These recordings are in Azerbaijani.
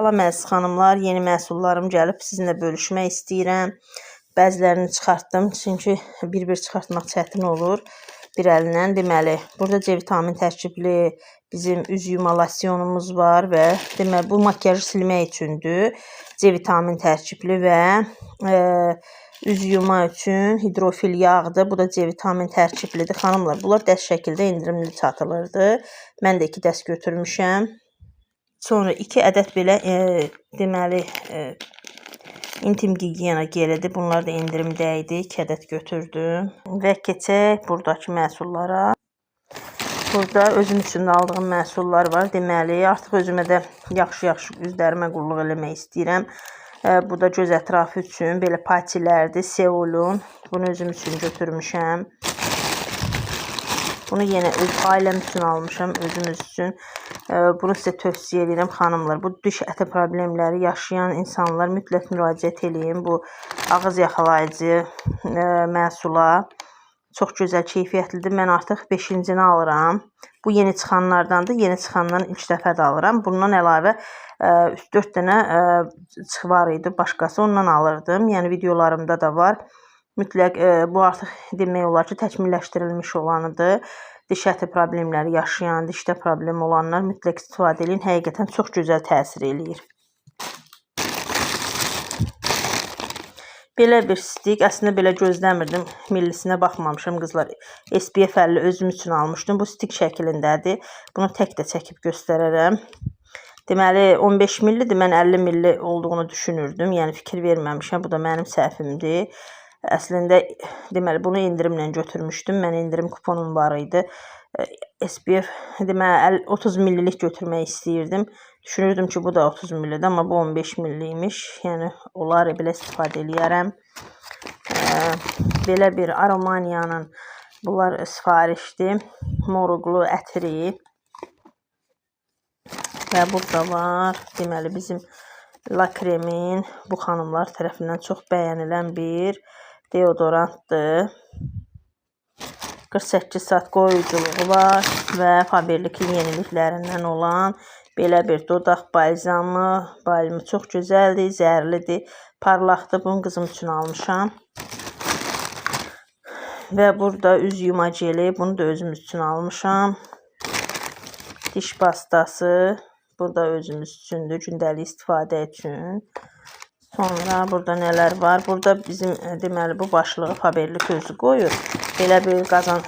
Salam əziz xanımlar, yeni məhsullarım gəlib sizinlə bölüşmək istəyirəm. Bəzilərini çıxartdım, çünki bir-bir çıxartmaq çətin olur bir əlindən. Deməli, burada C vitamin tərkibli bizim üz yuma losyonumuz var və deməli bu makyajı silmək üçündür. C vitamin tərkibli və üz yuma üçün hidrofil yağdır. Bu da C vitamin tərkiblidir. Xanımlar, bunlar dəst şəkildə endirimli satılırdı. Mən də 2 dəst götürmüşəm. Sonra 2 ədəd belə deməli intim gigiyena gelidir. Bunlar da endirimdə idi. 2 ədəd götürdüm. Və keçək buradakı məhsullara. Burada özüm üçün aldığım məhsullar var. Deməli, artıq özümə də yaxşı-yaxşı üzlərimə qulluq eləmək istəyirəm. Bu da göz ətrafı üçün belə patilərdir. Seolun. Bunu özüm üçün götürmüşəm. Bunu yenə öz ailəm üçün almışam, özümüz üçün. Bunu sizə tövsiyə edirəm xanımlar. Bu diş əti problemləri yaşayan insanlar mütləq müraciət eləyin bu ağız yaxalayıcı məhsula. Çox gözəl, keyfiyyətlidir. Mən artıq 5-cini alıram. Bu yeni çıxanlardandır. Yeni çıxandan ilk dəfə də alıram. Bundan əlavə 3-4 dənə var idi başqası. Ondan alırdım. Yəni videolarımda da var. Mütləq bu artıq demək olar ki, təkmilləşdirilmiş olanıdır. Diş əti problemləri yaşayan, dişdə problem olanlar mütləq istifadə edin. Həqiqətən çox gözəl təsir eləyir. Belə bir stik. Əslində belə gözləmirdim. Millisinə baxmamışam qızlar. SPF 50 özüm üçün almışdım. Bu stik şəklindədir. Bunu tək də çəkib göstərərəm. Deməli 15 millidir. Mən 50 milli olduğunu düşünürdüm. Yəni fikir verməmişəm. Bu da mənim səhvimdir. Əslində deməli bunu endirimlə götürmüşdüm. Mən endirim kuponum var idi. SPF deməli 30 millilik götürmək istəyirdim. Düşünürdüm ki, bu da 30 millidir, amma bu 15 milliymiş. Yəni olar belə istifadə eləyərəm. Belə bir Aromaniyanın bunlar sifarişdir. Moruqlu ətri. Və burada var. Deməli bizim La Creme'in bu xanımlar tərəfindən çox bəyənilən bir deodorantdır. 48 saat qoruyuculuğu var və Faberlikin yeniliklərindən olan belə bir dodaq balzamı. Balmı çox gözəldir, zərlidir, parlaqdır. Bunu qızım üçün almışam. Və burada üz yuma jeli. Bunu da özümüz üçün almışam. Diş pastası. Bu da özümüz üçündür, gündəlik istifadə üçün. Sonra burada nələr var? Burada bizim deməli bu başlığı Faberlik özü qoyur. Belə bir qazan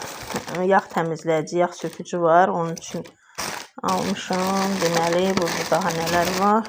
yağ təmizləyici, yağ sökücü var. Onun üçün almışam. Deməli burada daha nələr var?